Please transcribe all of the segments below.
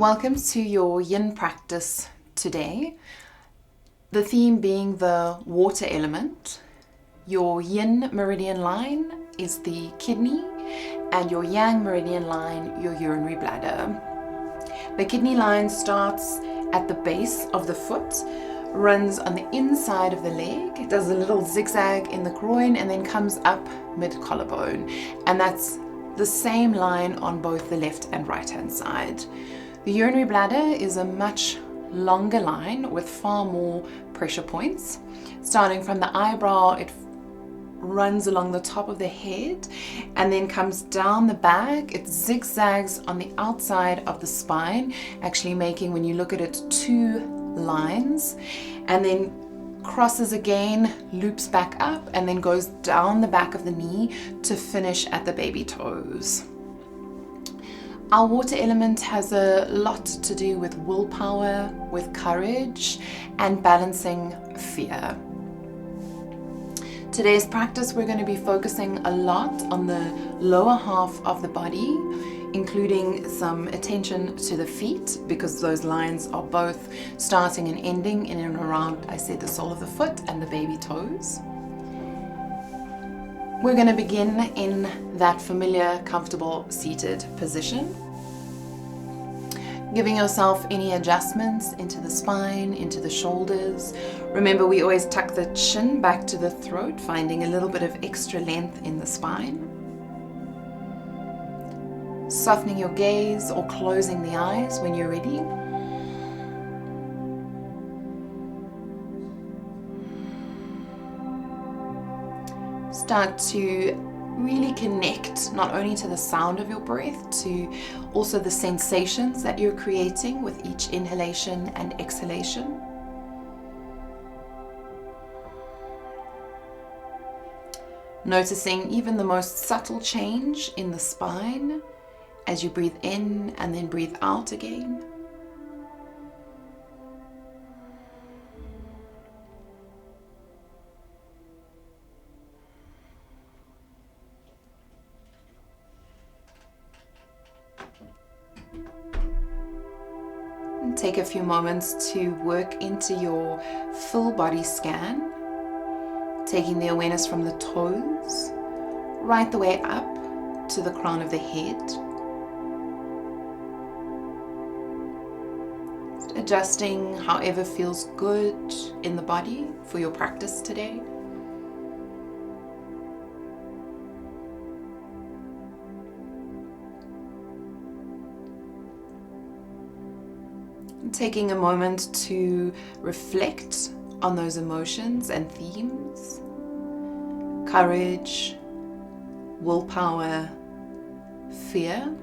Welcome to your yin practice today. The theme being the water element. Your yin meridian line is the kidney and your yang meridian line, your urinary bladder. The kidney line starts at the base of the foot, runs on the inside of the leg, does a little zigzag in the groin and then comes up mid-collarbone. And that's the same line on both the left and right hand side. The urinary bladder is a much longer line with far more pressure points. Starting from the eyebrow, it runs along the top of the head and then comes down the back. It zigzags on the outside of the spine, actually making, when you look at it, two lines, and then crosses again, loops back up, and then goes down the back of the knee to finish at the baby toes. Our water element has a lot to do with willpower, with courage, and balancing fear. Today's practice, we're going to be focusing a lot on the lower half of the body, including some attention to the feet, because those lines are both starting and ending in and around, I said, the sole of the foot and the baby toes. We're going to begin in that familiar, comfortable seated position. Giving yourself any adjustments into the spine, into the shoulders. Remember, we always tuck the chin back to the throat, finding a little bit of extra length in the spine. Softening your gaze or closing the eyes when you're ready. Start to really connect not only to the sound of your breath, to also the sensations that you're creating with each inhalation and exhalation. Noticing even the most subtle change in the spine as you breathe in and then breathe out again. And take a few moments to work into your full body scan, taking the awareness from the toes right the way up to the crown of the head. Adjusting however feels good in the body for your practice today. Taking a moment to reflect on those emotions and themes: courage, willpower, fear.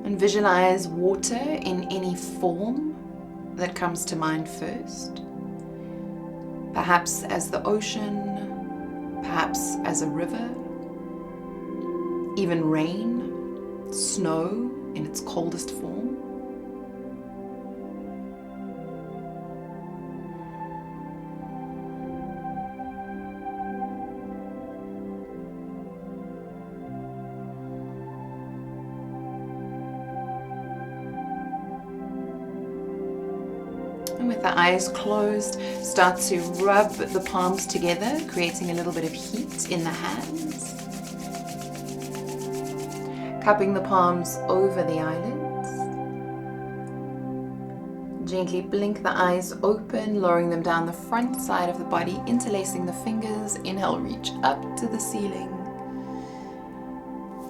And visualize water in any form that comes to mind first. Perhaps as the ocean, perhaps as a river, even rain, snow in its coldest form. And with the eyes closed, start to rub the palms together, creating a little bit of heat in the hands. Cupping the palms over the eyelids. Gently blink the eyes open, lowering them down the front side of the body, interlacing the fingers. Inhale, reach up to the ceiling.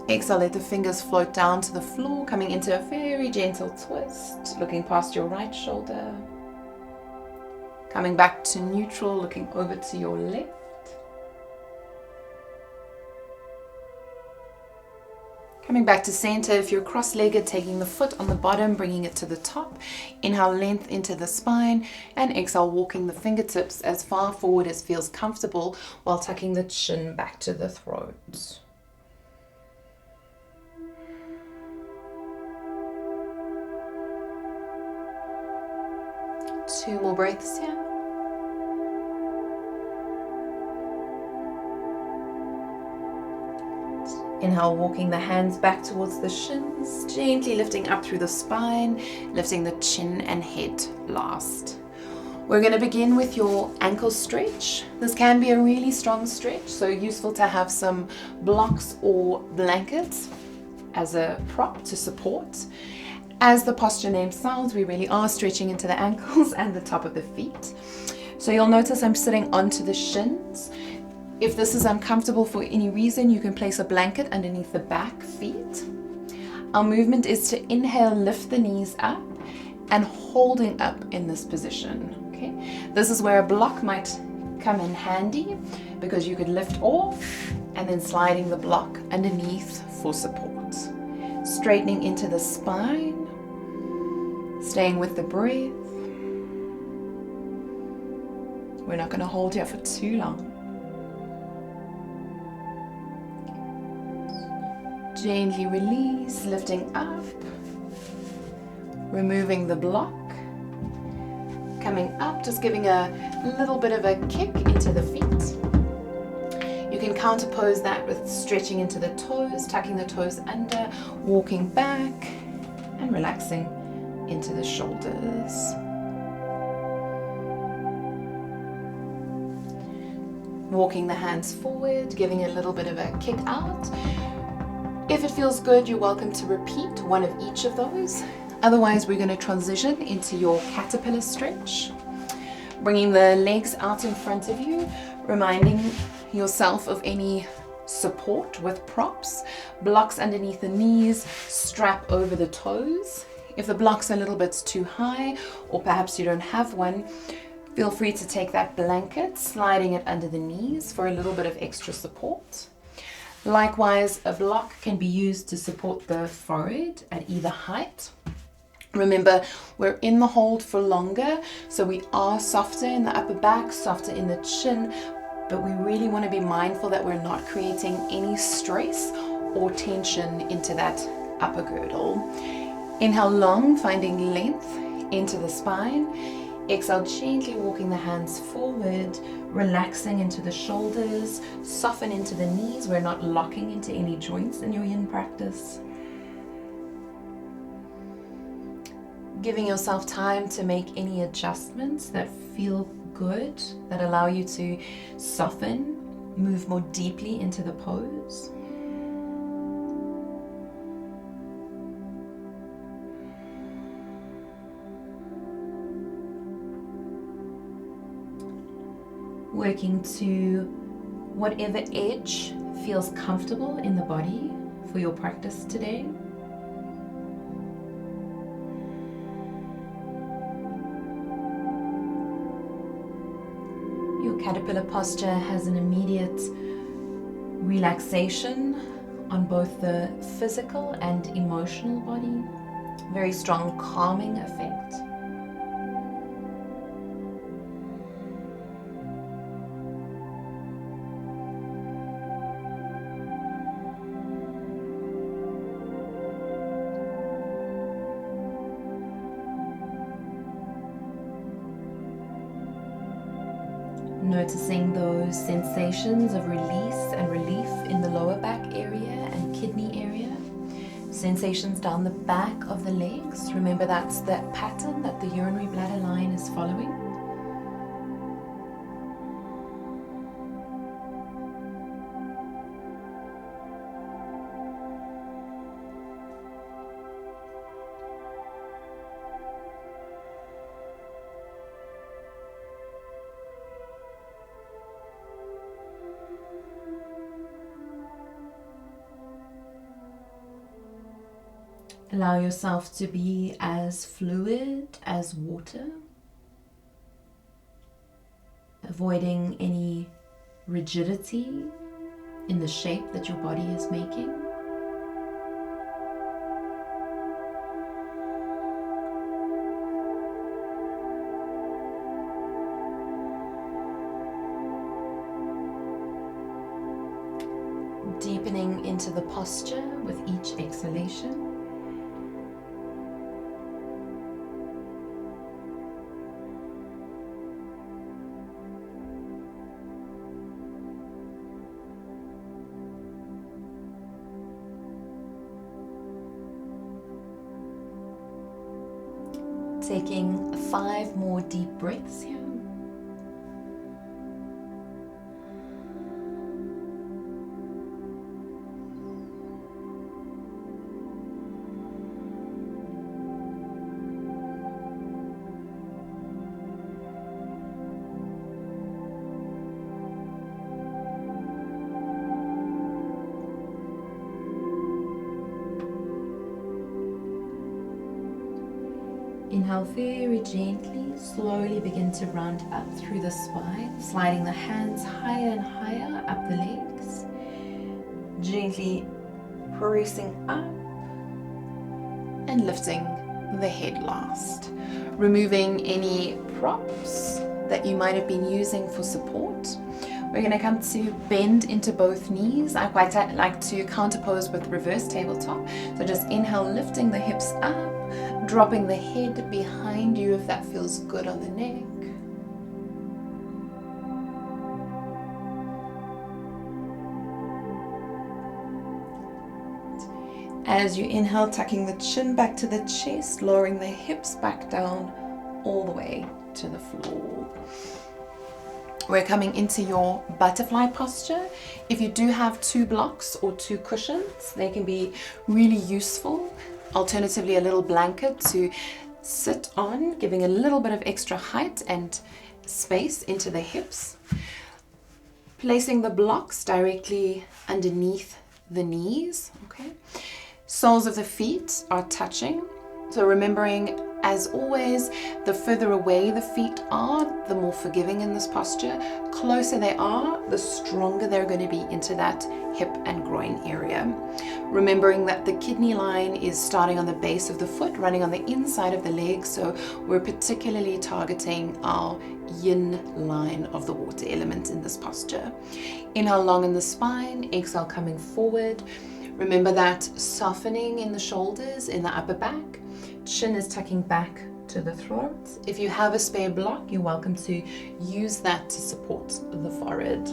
Exhale, let the fingers float down to the floor, coming into a very gentle twist, looking past your right shoulder. Coming back to neutral, looking over to your left. Coming back to center. If you're cross-legged, taking the foot on the bottom, bringing it to the top. Inhale, length into the spine, and exhale, walking the fingertips as far forward as feels comfortable while tucking the chin back to the throat. Two more breaths here. Inhale, walking the hands back towards the shins, gently lifting up through the spine, lifting the chin and head last. We're going to begin with your ankle stretch. This can be a really strong stretch, so useful to have some blocks or blankets as a prop to support. As the posture name sounds, we really are stretching into the ankles and the top of the feet. So you'll notice I'm sitting onto the shins. If this is uncomfortable for any reason, you can place a blanket underneath the back feet. Our movement is to inhale, lift the knees up and holding up in this position. Okay, this is where a block might come in handy because you could lift off and then sliding the block underneath for support. Straightening into the spine, staying with the breath. We're not going to hold here for too long. Gently release, lifting up, removing the block, coming up, just giving a little bit of a kick into the feet. You can counterpose that with stretching into the toes, tucking the toes under, walking back and relaxing into the shoulders. Walking the hands forward, giving a little bit of a kick out. If it feels good, you're welcome to repeat one of each of those. Otherwise, we're going to transition into your caterpillar stretch. Bringing the legs out in front of you, reminding yourself of any support with props, blocks underneath the knees, strap over the toes. If the block's a little bit too high, or perhaps you don't have one, feel free to take that blanket, sliding it under the knees for a little bit of extra support. Likewise, a block can be used to support the forehead at either height. Remember, we're in the hold for longer, so we are softer in the upper back, softer in the chin, but we really want to be mindful that we're not creating any stress or tension into that upper girdle. Inhale long, finding length into the spine. Exhale, gently walking the hands forward, relaxing into the shoulders, soften into the knees. We're not locking into any joints in your yin practice. Giving yourself time to make any adjustments that feel good, that allow you to soften, move more deeply into the pose. Working to whatever edge feels comfortable in the body for your practice today. Your caterpillar posture has an immediate relaxation on both the physical and emotional body. Very strong calming effect. Noticing those sensations of release and relief in the lower back area and kidney area. Sensations down the back of the legs. Remember, that's the pattern that the urinary bladder line is following. Allow yourself to be as fluid as water, avoiding any rigidity in the shape that your body is making. Deepening into the posture with each exhalation. Taking 5 more deep breaths here. Inhale very gently, slowly begin to round up through the spine, sliding the hands higher and higher up the legs. Gently pressing up and lifting the head last. Removing any props that you might have been using for support. We're going to come to bend into both knees. I quite like to counterpose with reverse tabletop. So just inhale, lifting the hips up, dropping the head behind you if that feels good on the neck. As you inhale, tucking the chin back to the chest, lowering the hips back down all the way to the floor. We're coming into your butterfly posture. If you do have 2 blocks or 2 cushions, they can be really useful. Alternatively, a little blanket to sit on, giving a little bit of extra height and space into the hips. Placing the blocks directly underneath the knees, okay? Soles of the feet are touching. So remembering, as always, the further away the feet are, the more forgiving in this posture. Closer they are, the stronger they're going to be into that hip and groin area. Remembering that the kidney line is starting on the base of the foot, running on the inside of the leg, so we're particularly targeting our yin line of the water element in this posture. Inhale long in the spine, exhale coming forward. Remember that softening in the shoulders, in the upper back. Chin is tucking back to the throat. If you have a spare block, you're welcome to use that to support the forehead.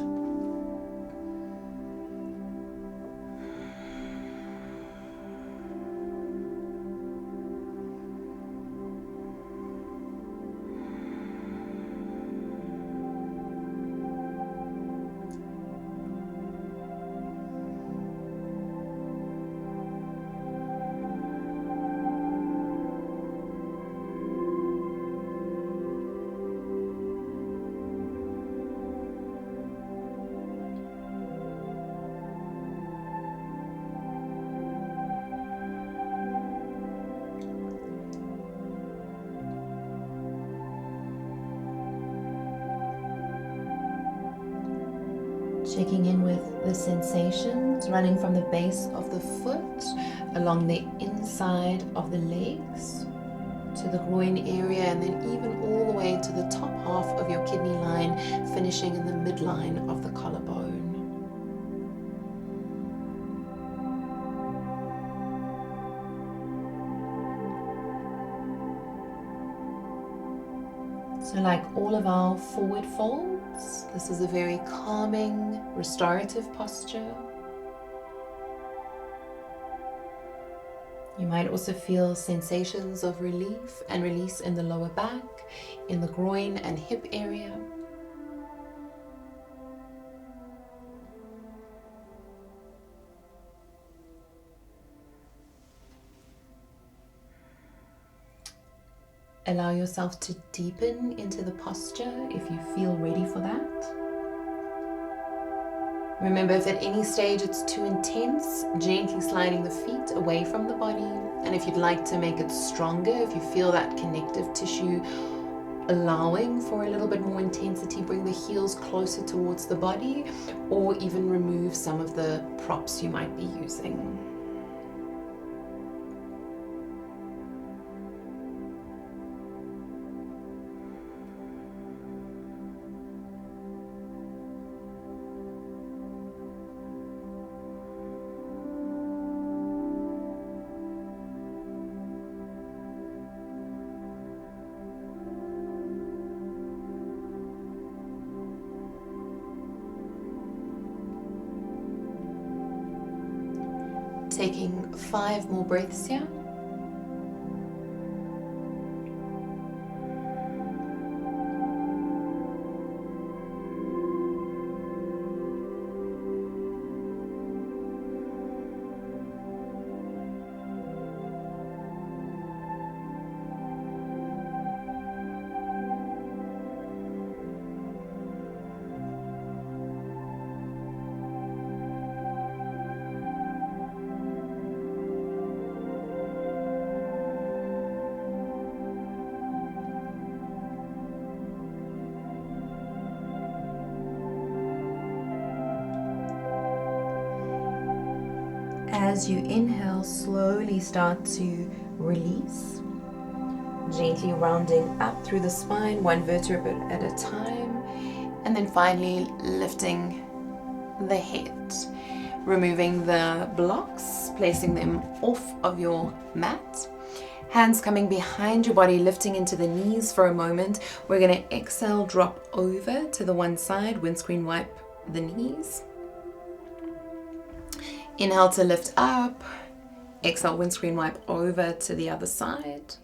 Checking in with the sensations running from the base of the foot along the inside of the legs to the groin area, and then even all the way to the top half of your kidney line, finishing in the midline of the collarbone. So like all of our forward folds, this is a very calming, restorative posture. You might also feel sensations of relief and release in the lower back, in the groin and hip area. Allow yourself to deepen into the posture if you feel ready for that. Remember, if at any stage it's too intense, gently sliding the feet away from the body. And if you'd like to make it stronger, if you feel that connective tissue allowing for a little bit more intensity, bring the heels closer towards the body, or even remove some of the props you might be using. Taking 5 more breaths here. as you inhale, slowly start to release, gently rounding up through the spine, one vertebra at a time, and then finally lifting the head, removing the blocks, placing them off of your mat. Hands coming behind your body, lifting into the knees for a moment. We're going to exhale, drop over to the one side, windscreen wipe the knees. Inhale to lift up. Exhale, windscreen wipe over to the other side.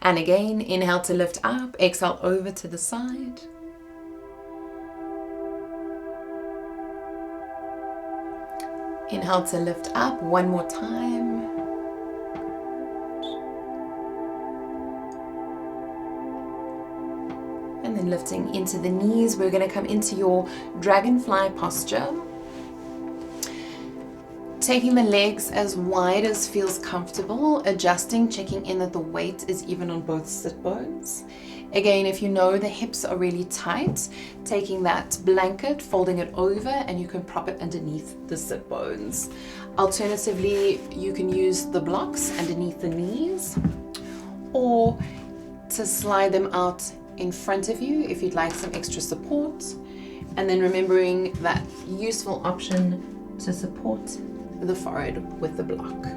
And again, inhale to lift up. Exhale over to the side. Inhale to lift up one more time. And then lifting into the knees, we're going to come into your dragonfly posture. Taking the legs as wide as feels comfortable, adjusting, checking in that the weight is even on both sit bones. Again, if you know the hips are really tight, taking that blanket, folding it over, and you can prop it underneath the sit bones. Alternatively, you can use the blocks underneath the knees, or to slide them out in front of you if you'd like some extra support. And then remembering that useful option to support the forehead with the block.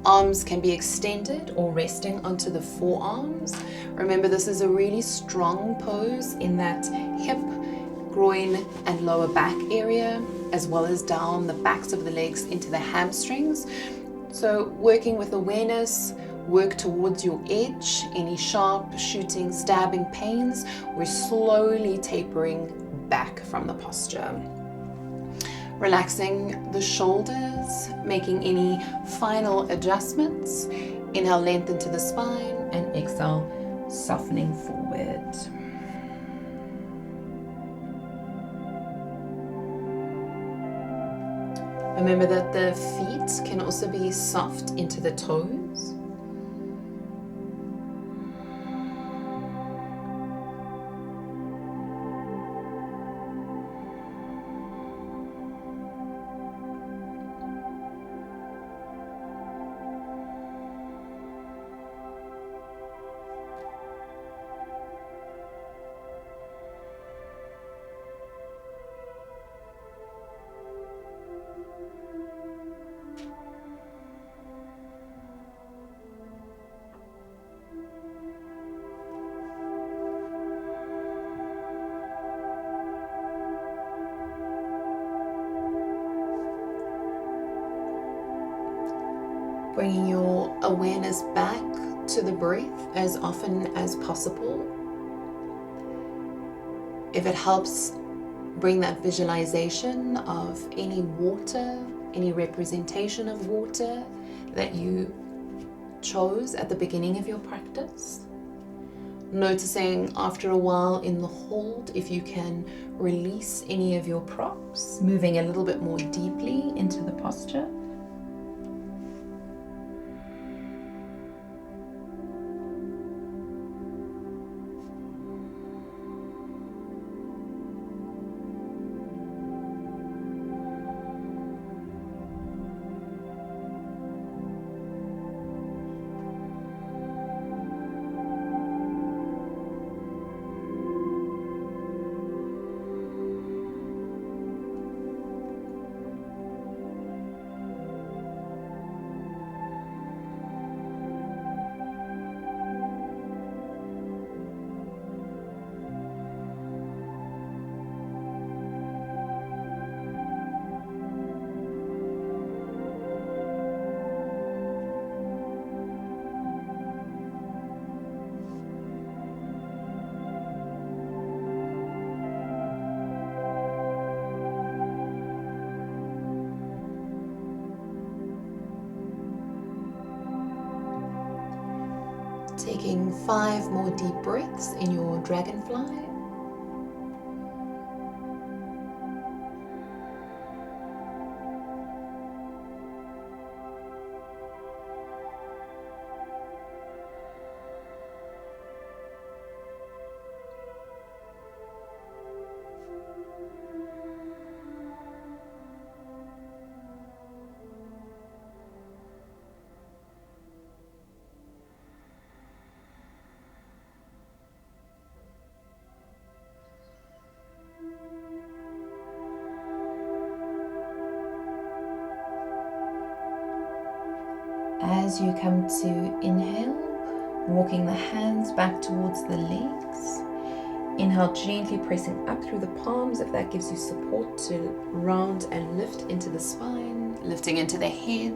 Arms can be extended or resting onto the forearms. Remember, this is a really strong pose in that hip, groin, and lower back area, as well as down the backs of the legs into the hamstrings. So working with awareness, work towards your edge. Any sharp, shooting, stabbing pains, we're slowly tapering back from the posture. Relaxing the shoulders, making any final adjustments. Inhale, lengthen to the spine, and exhale, softening forward. Remember that the feet can also be soft into the toes. Bringing your awareness back to the breath as often as possible. If it helps, bring that visualization of any water, any representation of water that you chose at the beginning of your practice. Noticing after a while in the hold if you can release any of your props, moving a little bit more deeply into the posture. Taking 5 more deep breaths in your dragonfly. As you come to inhale, walking the hands back towards the legs. Inhale, gently pressing up through the palms if that gives you support to round and lift into the spine, lifting into the head,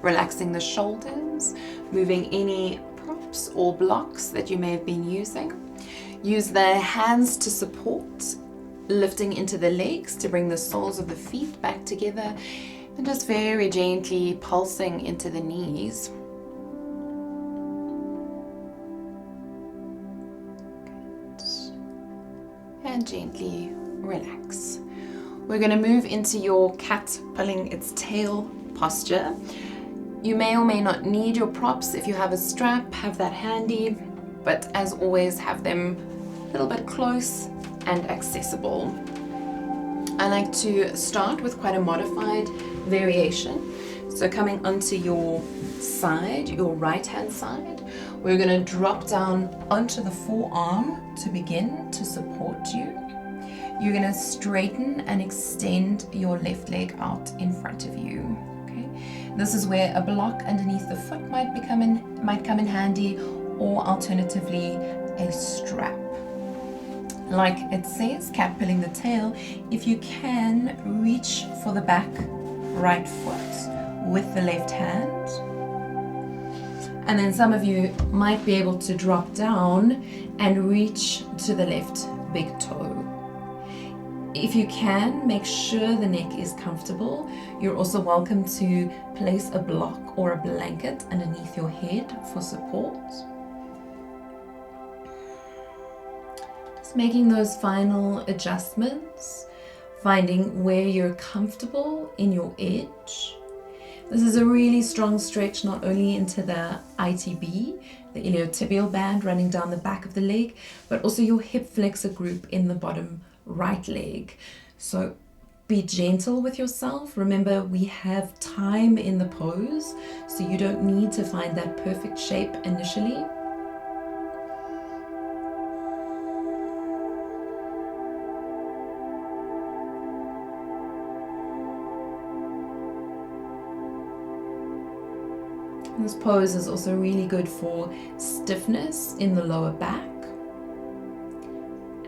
relaxing the shoulders, moving any props or blocks that you may have been using. Use the hands to support, lifting into the legs to bring the soles of the feet back together, and just very gently pulsing into the knees. And gently relax. We're going to move into your cat pulling its tail posture. You may or may not need your props. If you have a strap, have that handy, but as always, have them a little bit close and accessible. I like to start with quite a modified variation. So coming onto your side, your right hand side, we're going to drop down onto the forearm to begin to support you. You're going to straighten and extend your left leg out in front of you. Okay, this is where a block underneath the foot might come in handy, or alternatively a strap. Like it says, cat pulling the tail, if you can, reach for the back right foot with the left hand. And then some of you might be able to drop down and reach to the left big toe. If you can, make sure the neck is comfortable. You're also welcome to place a block or a blanket underneath your head for support. Just making those final adjustments, finding where you're comfortable in your edge. This is a really strong stretch, not only into the ITB, the iliotibial band running down the back of the leg, but also your hip flexor group in the bottom right leg. So be gentle with yourself. Remember, we have time in the pose, so you don't need to find that perfect shape initially. This pose is also really good for stiffness in the lower back,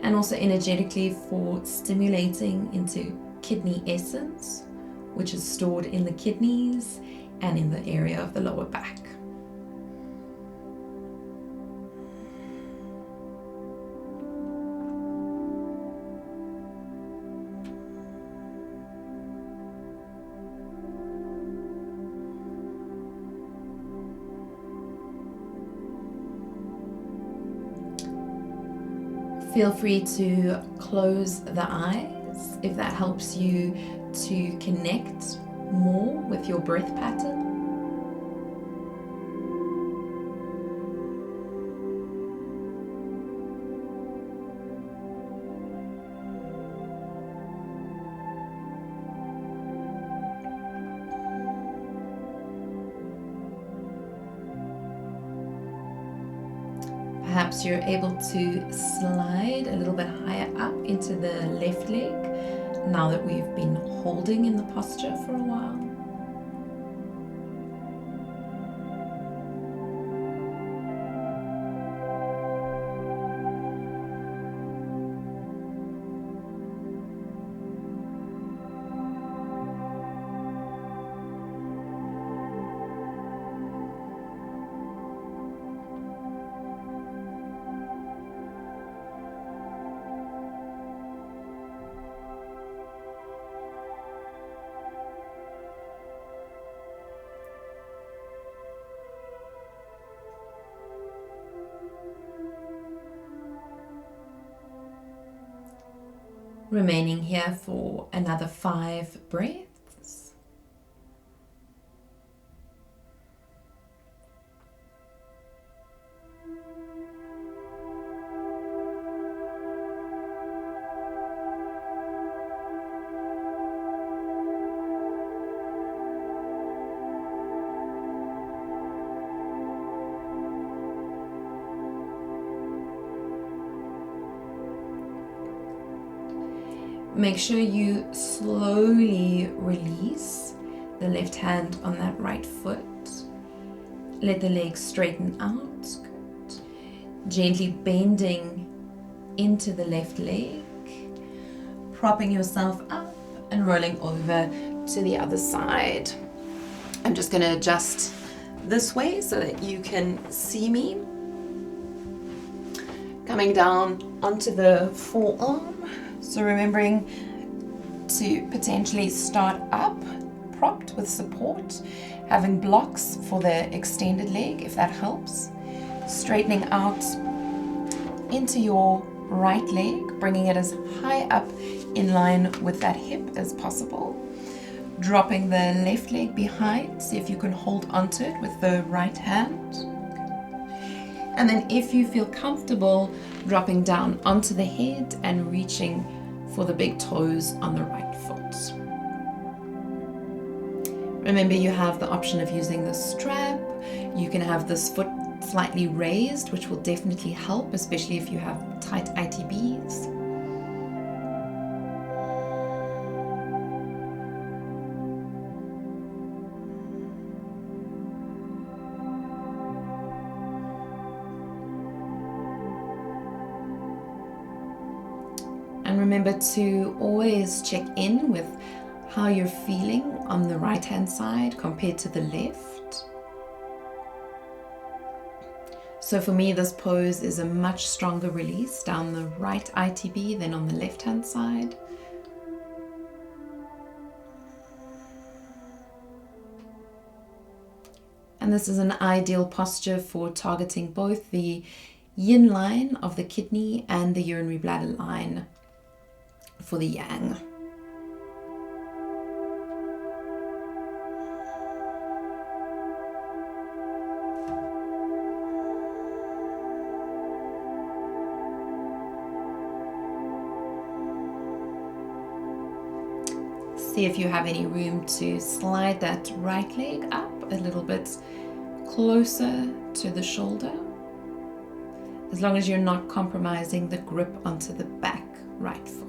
and also energetically for stimulating into kidney essence, which is stored in the kidneys and in the area of the lower back. Feel free to close the eyes if that helps you to connect more with your breath pattern. Perhaps you're able to slide a little bit higher up into the left leg now that we've been holding in the posture for a while. Remaining here for another 5 breaths. Make sure you slowly release the left hand on that right foot. Let the legs straighten out. Good. Gently bending into the left leg, propping yourself up and rolling over to the other side. I'm just going to adjust this way so that you can see me. Coming down onto the forearm. So remembering to potentially start up, propped with support, having blocks for the extended leg if that helps. Straightening out into your right leg, bringing it as high up in line with that hip as possible. Dropping the left leg behind, see if you can hold onto it with the right hand. And then if you feel comfortable, dropping down onto the head and reaching for the big toes on the right foot. Remember, you have the option of using the strap. You can have this foot slightly raised, which will definitely help, especially if you have tight ITBs. And remember to always check in with how you're feeling on the right hand side compared to the left. So for me, this pose is a much stronger release down the right ITB than on the left hand side. And this is an ideal posture for targeting both the yin line of the kidney and the urinary bladder line for the yang. See if you have any room to slide that right leg up a little bit closer to the shoulder, as long as you're not compromising the grip onto the back right foot.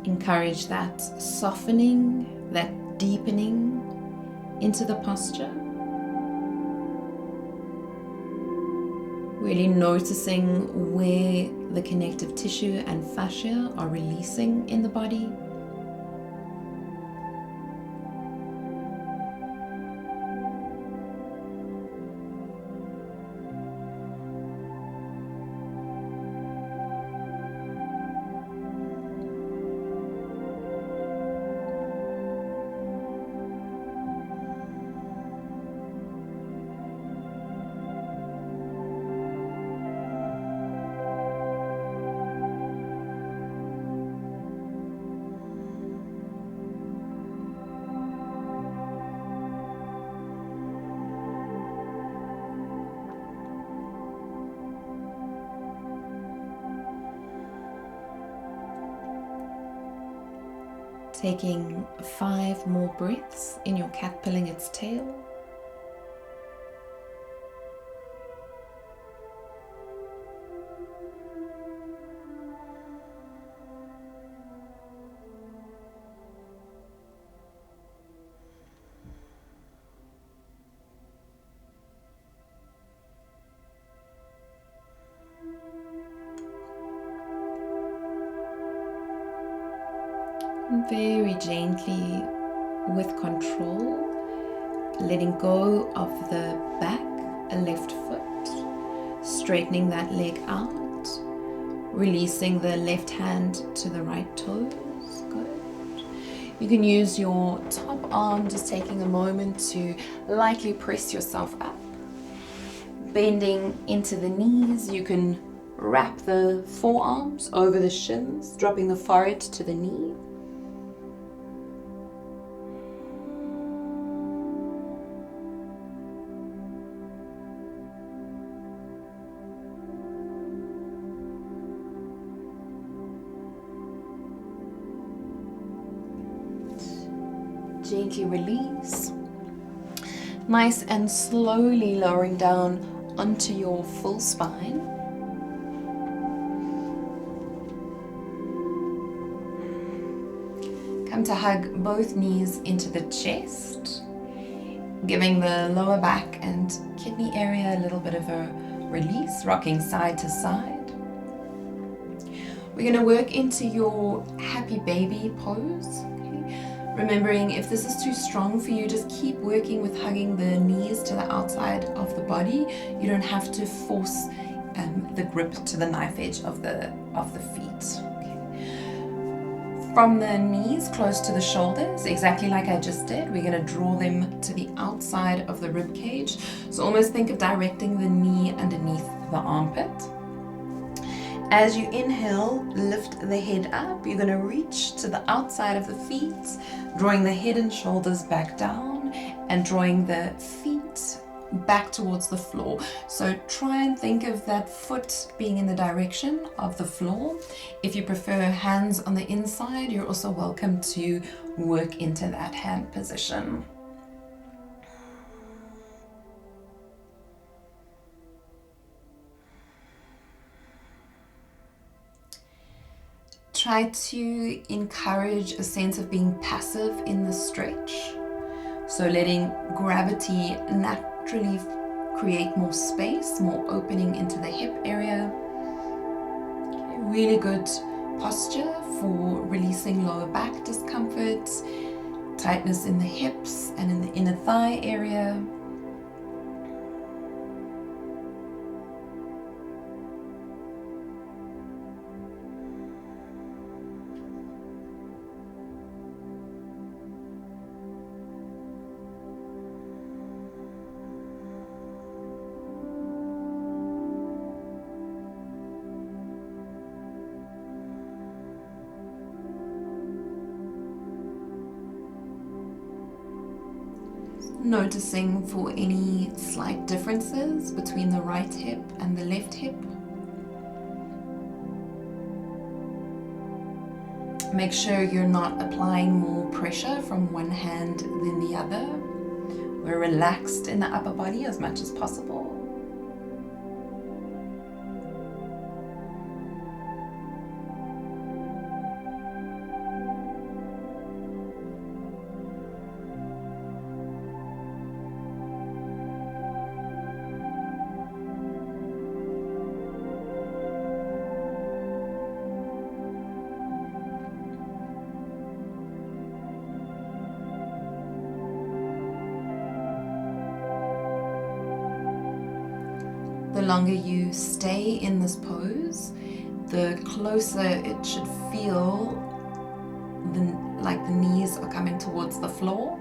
Encourage that softening, that deepening into the posture. Really noticing where the connective tissue and fascia are releasing in the body. Taking 5 more breaths in your cat pulling its tail. Very gently, with control, letting go of the back, left foot, straightening that leg out, releasing the left hand to the right toes. Good. You can use your top arm, just taking a moment to lightly press yourself up. Bending into the knees, you can wrap the forearms over the shins, dropping the forehead to the knee. Gently release. Nice and slowly lowering down onto your full spine. Come to hug both knees into the chest, giving the lower back and kidney area a little bit of a release, rocking side to side. We're going to work into your happy baby pose. Remembering, if this is too strong for you, just keep working with hugging the knees to the outside of the body. You don't have to force the grip to the knife edge of the feet. Okay. From the knees close to the shoulders, exactly like I just did, we're going to draw them to the outside of the rib cage. So almost think of directing the knee underneath the armpit. As you inhale, lift the head up. You're going to reach to the outside of the feet, drawing the head and shoulders back down and drawing the feet back towards the floor. So try and think of that foot being in the direction of the floor. If you prefer hands on the inside, you're also welcome to work into that hand position. Try to encourage a sense of being passive in the stretch. So letting gravity naturally create more space, more opening into the hip area. Okay, really good posture for releasing lower back discomfort, tightness in the hips and in the inner thigh area. Noticing for any slight differences between the right hip and the left hip. Make sure you're not applying more pressure from one hand than the other. We're relaxed in the upper body as much as possible. The longer you stay in this pose, the closer it should feel like the knees are coming towards the floor.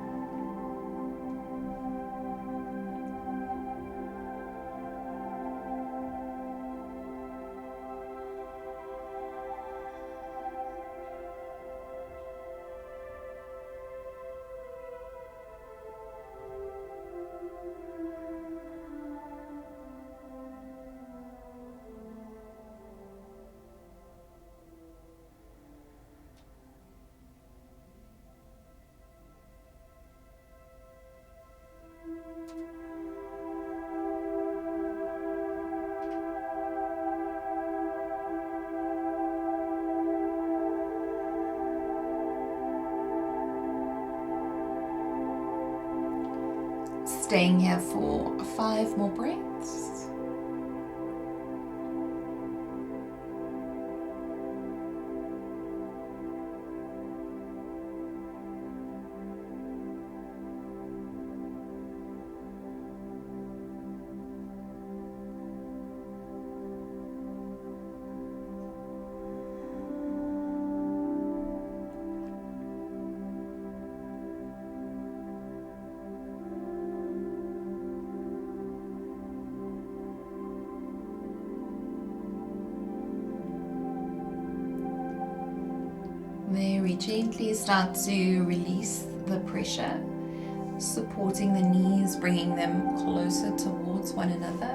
Staying here for 5 more breaths. Very gently start to release the pressure, supporting the knees, bringing them closer towards one another.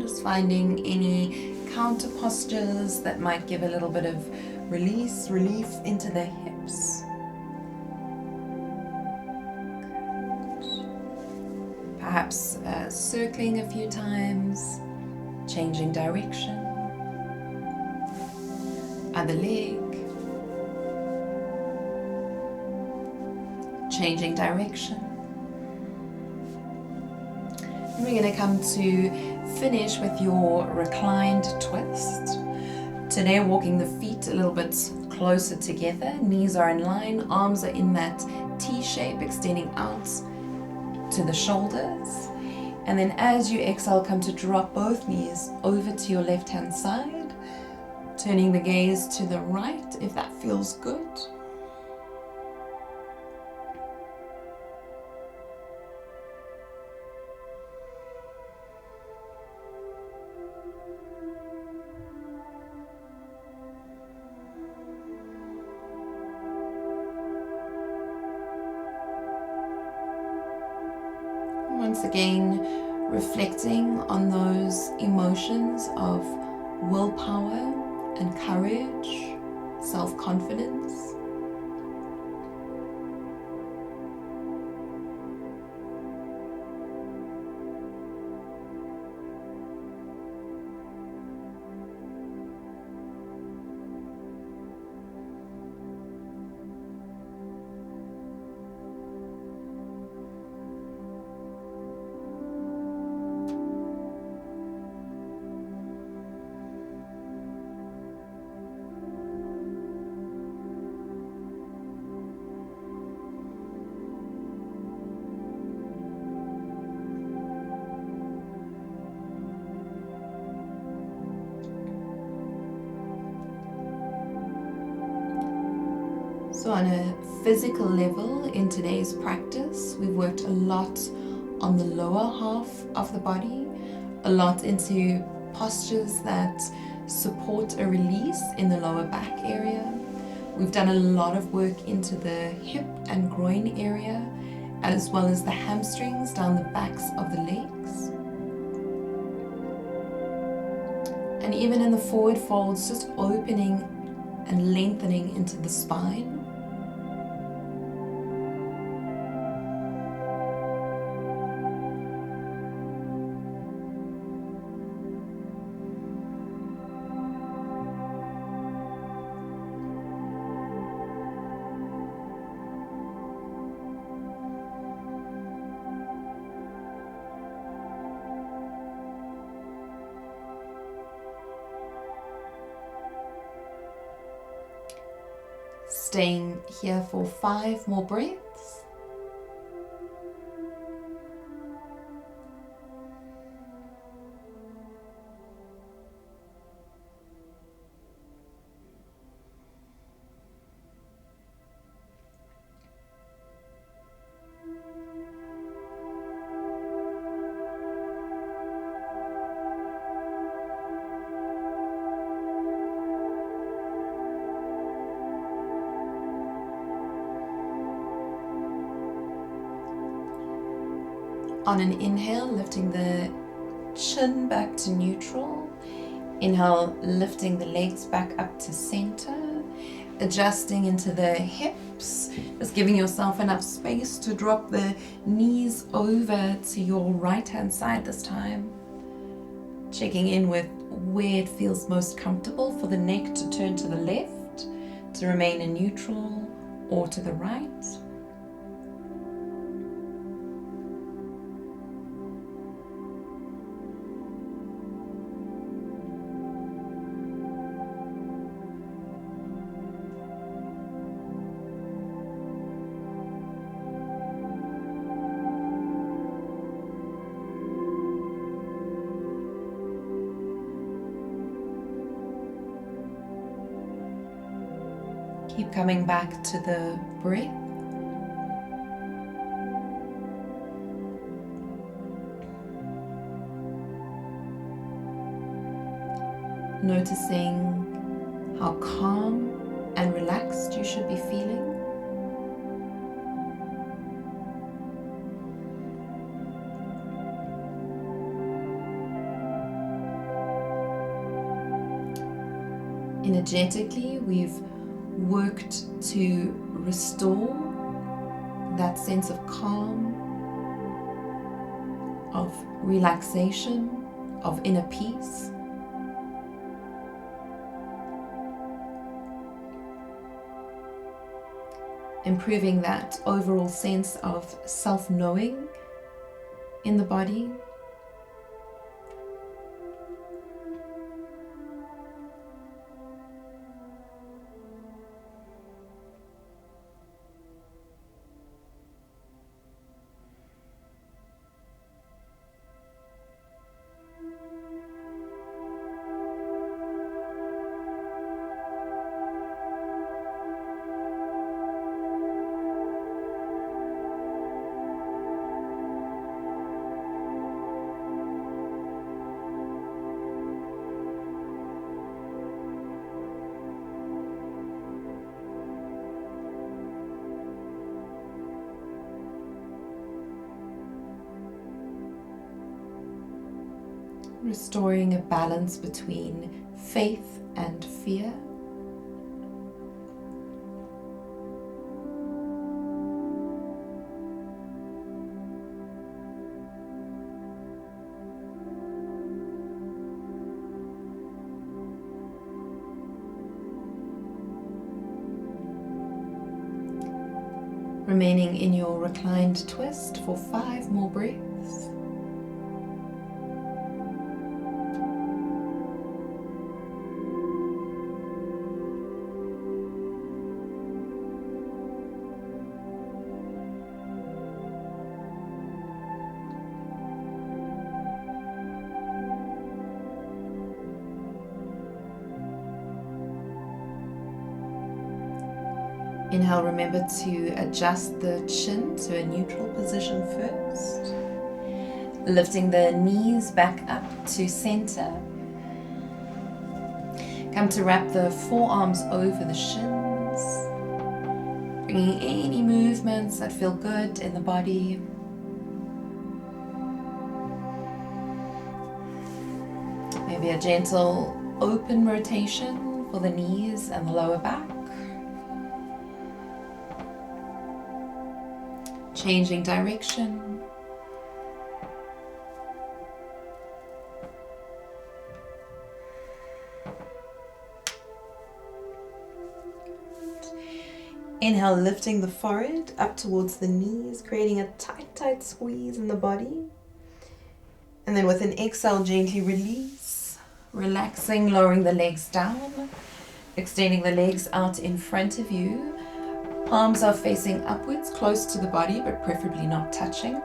Just finding any counter postures that might give a little bit of relief into the hips. perhaps circling a few times, changing direction. Other leg, changing direction. And we're going to come to finish with your reclined twist. Today, walking the feet a little bit closer together, knees are in line, arms are in that T shape, extending out to the shoulders. And then as you exhale, come to drop both knees over to your left hand side, turning the gaze to the right if that feels good. Once again, reflecting on those emotions of willpower and courage, self-confidence. So on a physical level in today's practice, we've worked a lot on the lower half of the body, a lot into postures that support a release in the lower back area. We've done a lot of work into the hip and groin area, as well as the hamstrings down the backs of the legs. And even in the forward folds, just opening and lengthening into the spine. Staying here for 5 more breaths. On an inhale, lifting the chin back to neutral. Inhale, lifting the legs back up to center. Adjusting into the hips. Just giving yourself enough space to drop the knees over to your right hand side this time. Checking in with where it feels most comfortable for the neck to turn to the left, to remain in neutral, or to the right. Keep coming back to the breath. Noticing how calm and relaxed you should be feeling. Energetically, we've worked to restore that sense of calm of relaxation, of inner peace. Improving that overall sense of self-knowing in the body. Restoring a balance between faith and fear. Remaining in your reclined twist for 5 more breaths. Inhale, remember to adjust the chin to a neutral position first. Lifting the knees back up to center. Come to wrap the forearms over the shins. Bringing any movements that feel good in the body. Maybe a gentle open rotation for the knees and the lower back. Changing direction. Inhale, lifting the forehead up towards the knees, creating a tight squeeze in the body. And then with an exhale, gently release, relaxing, lowering the legs down, extending the legs out in front of you. Palms are facing upwards, close to the body, but preferably not touching.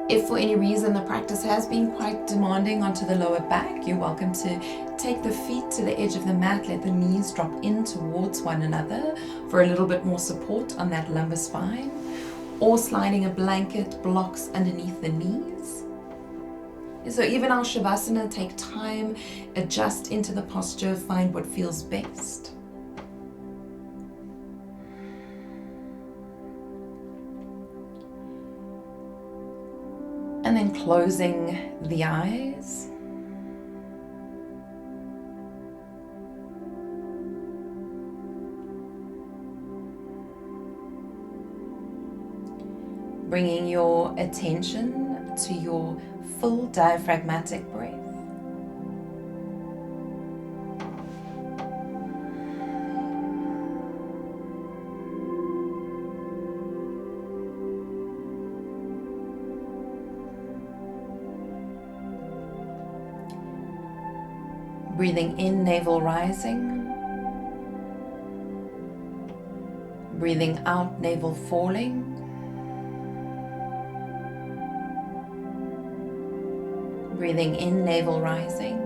If for any reason the practice has been quite demanding onto the lower back, you're welcome to take the feet to the edge of the mat, let the knees drop in towards one another for a little bit more support on that lumbar spine, or sliding a blanket blocks underneath the knees. So even our Savasana, take time, adjust into the posture, find what feels best. And then closing the eyes. Bringing your attention to your full diaphragmatic breath. Breathing in, navel rising. Breathing out, navel falling. Breathing in, navel rising.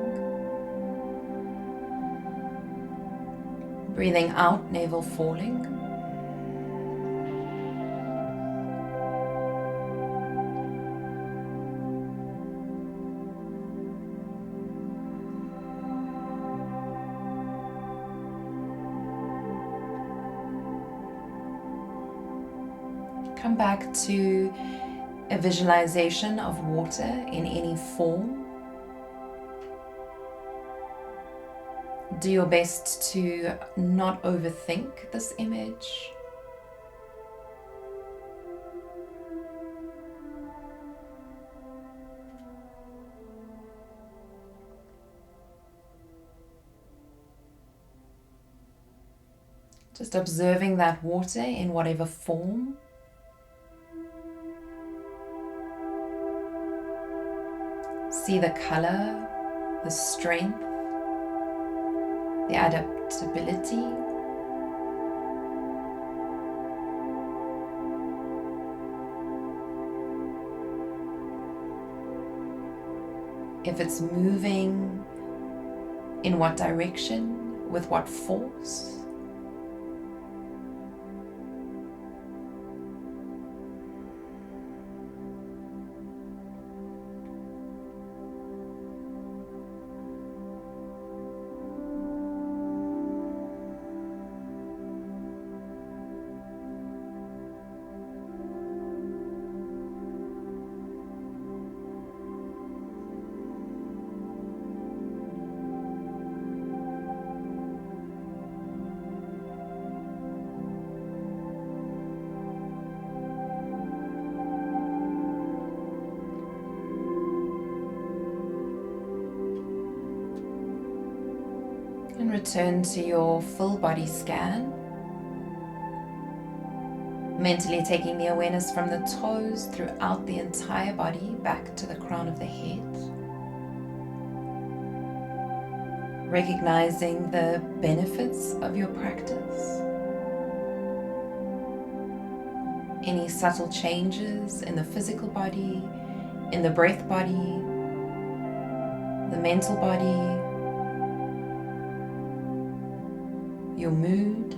Breathing out, navel falling. Come back to a visualization of water in any form. Do your best to not overthink this image. Just observing that water in whatever form. See the color, the strength, the adaptability. If it's moving, in what direction, with what force. And return to your full body scan. Mentally taking the awareness from the toes throughout the entire body back to the crown of the head. Recognizing the benefits of your practice. Any subtle changes in the physical body, in the breath body, the mental body, your mood.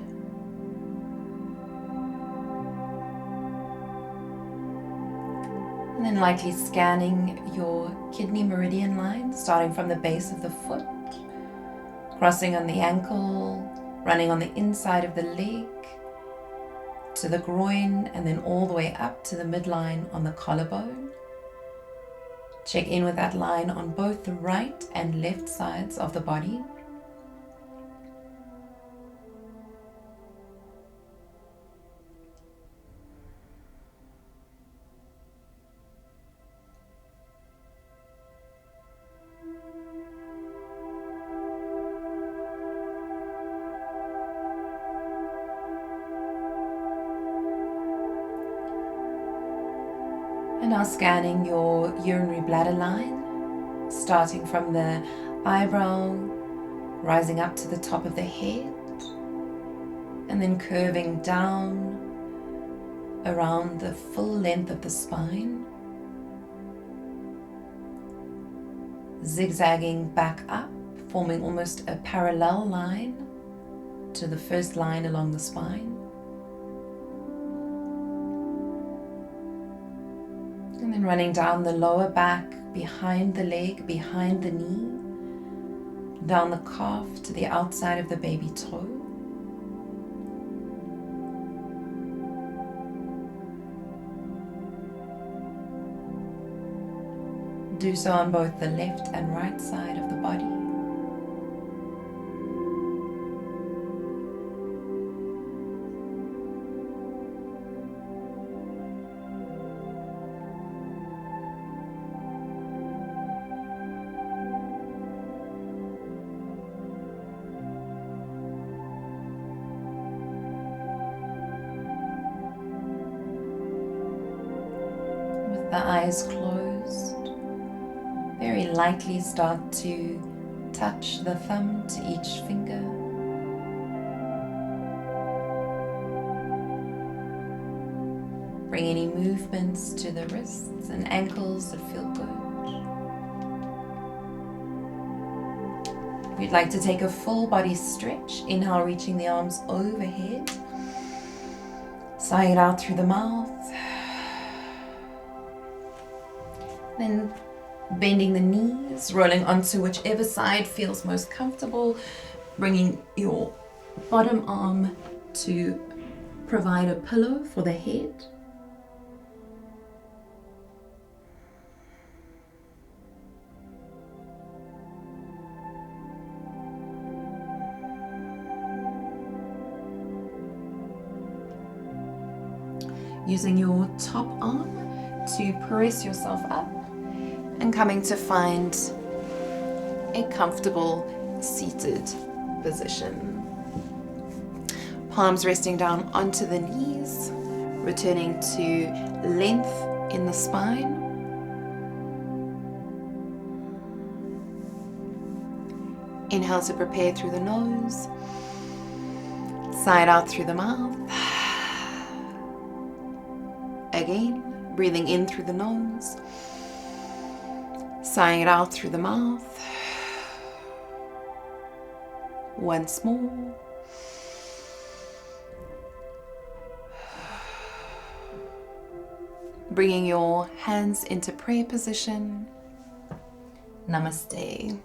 And then lightly scanning your kidney meridian line, starting from the base of the foot, crossing on the ankle, running on the inside of the leg, to the groin, and then all the way up to the midline on the collarbone. Check in with that line on both the right and left sides of the body. And now scanning your urinary bladder line, starting from the eyebrow, rising up to the top of the head, and then curving down around the full length of the spine, zigzagging back up, forming almost a parallel line to the first line along the spine. And then running down the lower back, behind the leg, behind the knee, down the calf to the outside of the baby toe. Do so on both the left and right side of the body. The eyes closed, very lightly start to touch the thumb to each finger. Bring any movements to the wrists and ankles that feel good. If you'd like to take a full body stretch, inhale, reaching the arms overhead. Sigh it out through the mouth. Then bending the knees, rolling onto whichever side feels most comfortable, bringing your bottom arm to provide a pillow for the head. Using your top arm to press yourself up and coming to find a comfortable seated position. Palms resting down onto the knees, returning to length in the spine. Inhale to prepare through the nose. Sigh it out through the mouth. Again, breathing in through the nose. Sighing it out through the mouth. Once more. Bringing your hands into prayer position. Namaste.